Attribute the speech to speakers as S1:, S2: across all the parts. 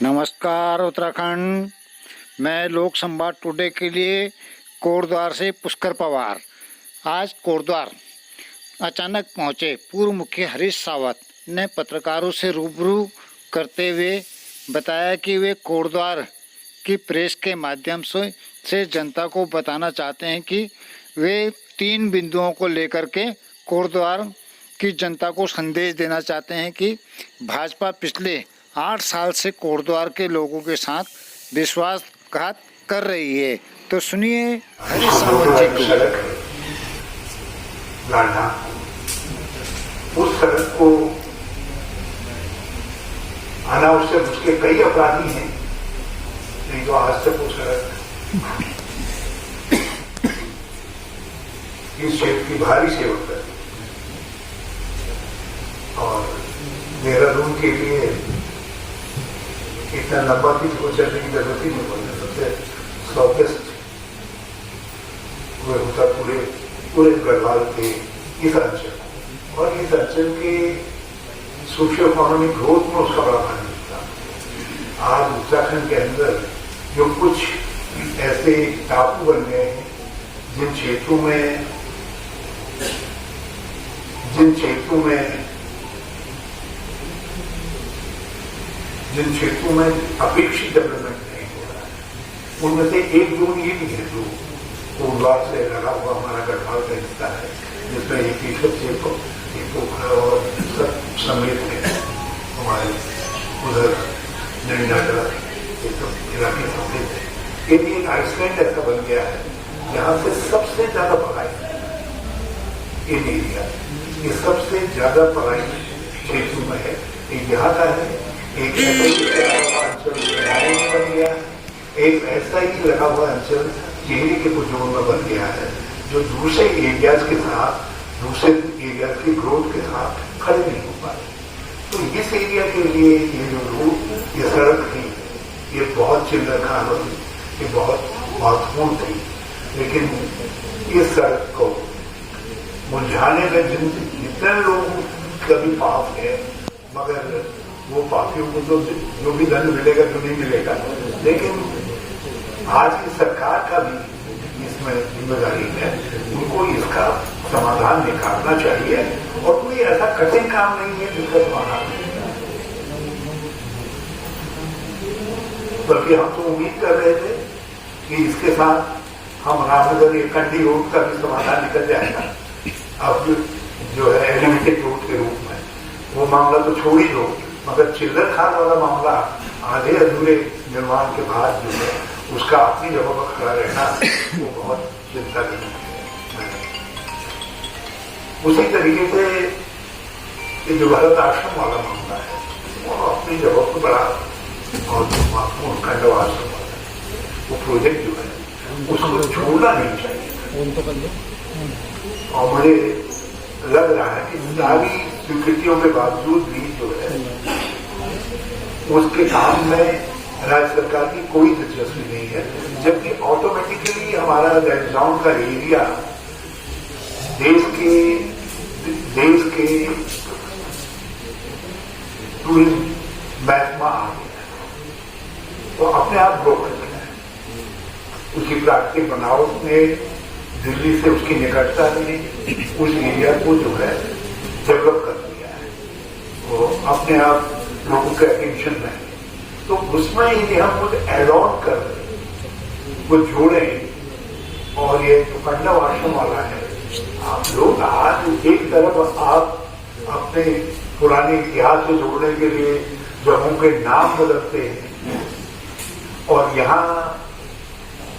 S1: नमस्कार उत्तराखंड। मैं लोक संवाद टुडे के लिए कोटद्वार से पुष्कर पवार। आज कोटद्वार अचानक पहुंचे पूर्व मुख्य हरीश सावत ने पत्रकारों से रूबरू करते हुए बताया कि वे कोटद्वार की प्रेस के माध्यम से जनता को बताना चाहते हैं कि वे 3 बिंदुओं को लेकर के कोटद्वार की जनता को संदेश देना चाहते हैं कि भाजपा पिछले 8 साल से कोटद्वार के लोगों के साथ विश्वासघात कर रही है। तो सुनिए हरीश सावत जी को।
S2: लाना उस सड़क को अनावश्यक उसके कई अपराधी हैं, नहीं तो आज तक वो सड़क इस क्षेत्र की भारी सेवा कर और देहरादून के लिए इतना लंबा भी को चलने की जरूरत ही नहीं पड़ती। सबसे स्लोपेस्ट हुए होता पूरे गढ़वाल के इस अंचल और इस अंचल के सोशियो इकोनॉमिक ग्रोथ में उसका बड़ा भाग था। आज उत्तराखंड के अंदर जो कुछ ऐसे टापू बन गए हैं जिन क्षेत्रों में अपेक्षित डेवलपमेंट नहीं हो रहा है, उनमें से एक जोन ये भी है जो कोटद्वार से लगा हुआ हमारा गढ़वाल का हिस्सा है, जिसमें एक ईश्वर से एक पोखर और सब समेत है हमारे उधर नैनीनाडा ये सब इलाके समेत है। ये भी एक आइसलैंड ऐसा बन गया है जहां से सबसे ज्यादा पढ़ाई इन एरिया, ये सबसे ज्यादा पढ़ाई क्षेत्र में है। एक यहाँ का है, एक बन गया, एक ऐसा ही लगा हुआ अंचल टिहरी के कुछ जोन में बन गया है जो दूसरे एरियाज के साथ, दूसरे एरियाज की ग्रोथ के साथ खड़े नहीं हो पाए। तो इस एरिया के लिए ये जो रूट, ये सड़क थी, ये बहुत चिंताखान थी, ये बहुत महत्वपूर्ण थी, लेकिन इस सड़क को मुरझाने में जितने लोगों का भी पाप है, मगर वो पापियों को तो जो भी दंड मिलेगा जो नहीं मिलेगा, लेकिन आज की सरकार का भी इसमें जिम्मेदारी है, उनको इसका समाधान निकालना चाहिए और कोई ऐसा कठिन काम नहीं है जिसका समाधान नहीं है। बल्कि हम तो उम्मीद कर रहे थे कि इसके साथ हम रामनगर एक कंडी रोड का भी समाधान निकल जाएगा। अब जो है एलिमिटेड रोड के रूप में वो मामला तो छोड़ ही दो, मगर चिल्लर खान वाला मामला आधे अधूरे निर्माण के बाद जो है उसका अपनी जगह पर खड़ा रहना वो बहुत चिंताजनक है। उसी तरीके से ये जो भारत आश्रम वाला मामला है वो अपनी जगह पर बड़ा और महत्वपूर्ण खंड आश्रम वाला है, वो प्रोजेक्ट जो है उसको छोड़ना नहीं चाहिए। और मुझे लग रहा है कि सारी स्वीकृतियों के बावजूद भी जो है उसके काम में राज्य सरकार की कोई दिलचस्पी नहीं है, जबकि ऑटोमेटिकली हमारा लॉकडाउन का एरिया देश के टूरिज्म मैप में आ गया है, तो अपने आप ग्रो कर गया है। उसकी प्राकृतिक बनावट में, दिल्ली से उसकी निकटता ने उस एरिया को जो है डेवलप कर दिया है, वो अपने आप लोगों के अटेंशन में है। तो उसमें यदि हम कुछ एड ऑन कर वो जोड़ें, और ये जो पांडव आश्रम वाला है, आप लोग आज एक तरफ आप अपने पुराने इतिहास को जोड़ने के लिए जगहों के नाम बदलते हैं और यहाँ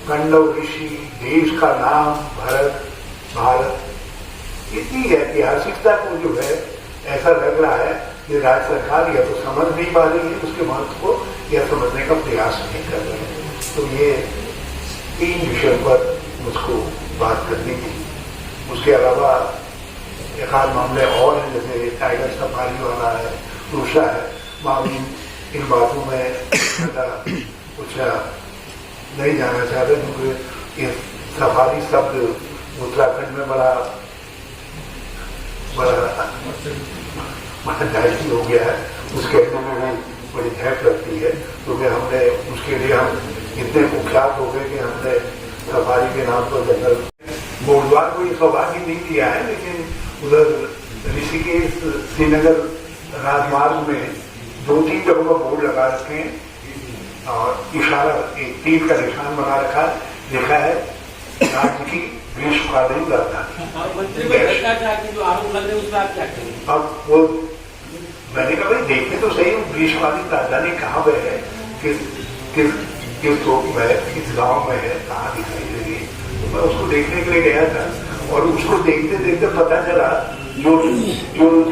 S2: पांडव ऋषि, देश का नाम भारत, इतनी ऐतिहासिकता को जो है ऐसा लग रहा है कि राज्य सरकार या तो समझ नहीं पा रही है उसके महत्व को, या समझने का प्रयास नहीं कर रहे हैं। तो ये 3 विषयों पर मुझको बात करनी थी। उसके अलावा एक आध मामले और हैं, जैसे टाइगर सफारी वाला है, दूसरा है मामले, इन बातों में कुछ नहीं जाना चाहते क्योंकि ये सफारी शब्द उत्तराखंड में बड़ा जायजी हो गया है, उसके बड़ी झेप लगती है, क्योंकि हमने उसके लिए हम इतने कुख्यात हो गए कि हमने सफारी के नाम पर जंगल गोलवार को ये सौभाग्य नहीं दिया है, लेकिन उधर ऋषिकेश श्रीनगर राजमार्ग में 2-3 जगहों पर बोर्ड लगा रखे हैं और इशारा एक तीर का निशान बना रखा है, लिखा है राज्य की ग्रीष्मकालीन राजधानी।
S3: जो आरोप लग रहे हैं उसका आप क्या करेंगे?
S2: अब वो मैंने कहा भाई देखने तो सही हूँ ग्रीष्मकालीन राजधानी कहाँ पे है, किस तोप में है, किस गांव में है, कहाँ दिखाई दे रही है। तो मैं उसको देखने के लिए गया था और उसको देखते देखते पता चला जो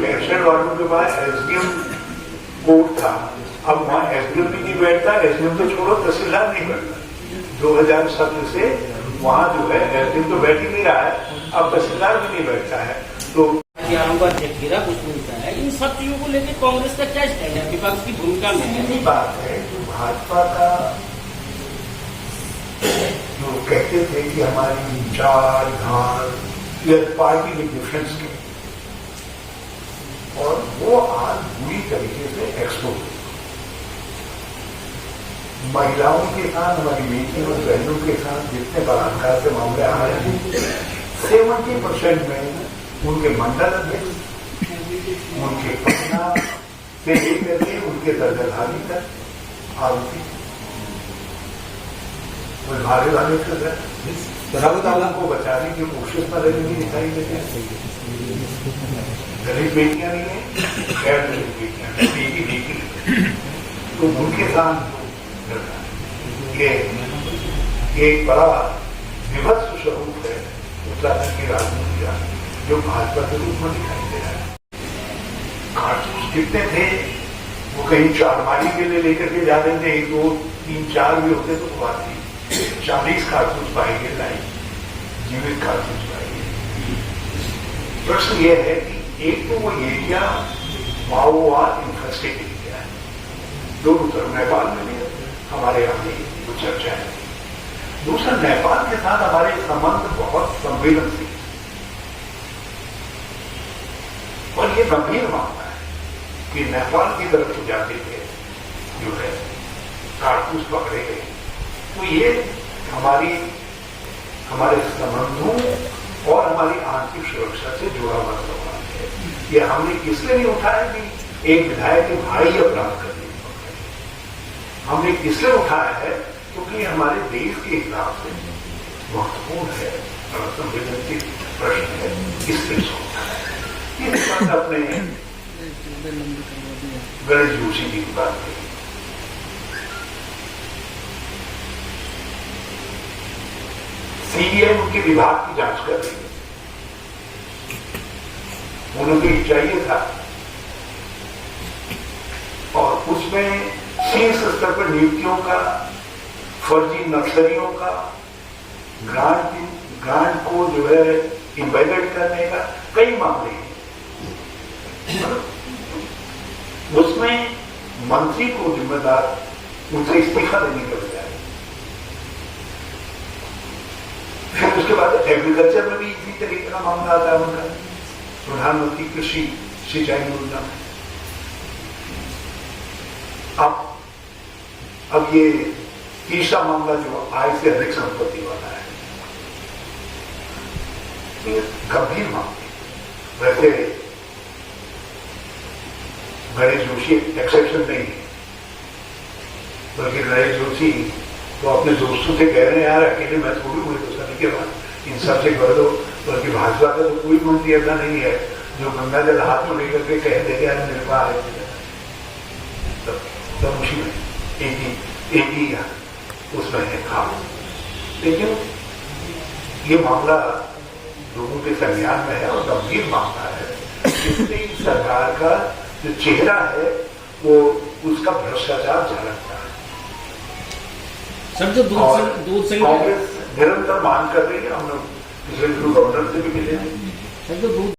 S2: गैरसैंण वालों के पास एसडीएम कोर्ट था, अब वहाँ एसडीएम भी नहीं बैठता, एसडीएम तो छोड़ो तहसीलदार नहीं बैठता। 2007 से वहाँ जो है एसडीएम तो बैठ ही नहीं रहा है, अब तहसीलदार भी नहीं बैठता है। तो
S3: का जखीरा कुछ मिलता है, इन सब चीजों को लेकर कांग्रेस का क्या स्टैंड है, विपक्ष की भूमिका में है?
S2: यही बात है जो भाजपा का जो कहते थे कि हमारी विचार धार या पार्टी में डिफरेंस के, और वो आज बुरी तरीके से एक्सपोज हुई। महिलाओं के साथ, हमारी बेटियों और बहनों के साथ जितने बलात्कार के मामले आ रहे हैं 70% में उनके मंडल अध्यक्ष, उनके पटना से लेकर के उनके दर्जनहारी तक आरोपी भागे वाले कर रहे को बचाने की कोशिश में रहने दिखाई देते हैं। दलित बेटियां नहीं है, गैर दलित बेटियां, बेटी तो उनके साथ ये एक बड़ा विभत्स स्वरूप है उत्तराखंड की राजनीति का, जो भाजपा के रूप में दिखाई दे रहा है। कारतूस कितने थे, वो कहीं चारमारी के लिए लेकर के जा रहे थे, 1, 2, 3, 4 भी होते तो बात थी। 40 कारतूस पाए गए लाइन, जीवित कारतूस पाए गए। प्रश्न यह है कि एक तो वो एरिया माओवाद इन्फेस्टेड एरिया है, दोनों तरफ नेपाल में भी हमारे यहाँ भी वो चर्चा है। दूसरा, नेपाल के साथ हमारे संबंध बहुत संवेदनशील और ये गंभीर मामला है कि नेपाल की तरफ से जाते थे जो है कारतूस पकड़े गए, तो ये हमारे संबंधों और हमारी आंतरिक सुरक्षा से जुड़ा हुआ सवाल है। ये हमने इसलिए नहीं उठाया कि एक विधायक के भाई अपराध कर दिए, हमने इसलिए उठाया है क्योंकि हमारे देश के हिसाब से महत्वपूर्ण है और संवेदनशील प्रश्न है, इसलिए सोचा है। इस बात अपने गणेश जोशी जी की बात कही, सीबीआई उनके विभाग की जांच कर रही है, उन्हें तो चाहिए था और उसमें शीर्ष स्तर पर नियुक्तियों का, फर्जी नर्सरियों का, ग्रांट को जो है इन्वेलिड करने का कई मामले हैं। उसमें मंत्री को जिम्मेदार उनसे इस्तीफा देने के बजाय, फिर उसके बाद एग्रीकल्चर में भी इसी तरीके का मामला आता है उनका, प्रधानमंत्री कृषि सिंचाई योजना। अब ये तीसरा मामला जो आय से अधिक संपत्ति वाला है, ये गंभीर मामले। वैसे गणेश जोशी एक्सेप्शन नहीं है, बल्कि गणेश जोशी तो अपने दोस्तों से कह रहे हैं यार अकेले मैं थोड़ी हुई तो सभी के बाद इन सब से कर दो, बल्कि भाजपा का तो कोई मंत्री ऐसा नहीं है जो गंगा जल हाथ में लेकर के कह देगा मेरे पास तब उसी में एक ही उसमें है काम। लेकिन ये मामला लोगों के संज्ञान में है और गंभीर मामला है, इसलिए सरकार का जो चेहरा है वो उसका भ्रष्टाचार झलकता है।
S3: सर जो दूध से
S2: कांग्रेस निरंतर मांग कर रही है, हम लोग पिछले गवर्नर से भी मिले हैं।
S3: सर जो दूध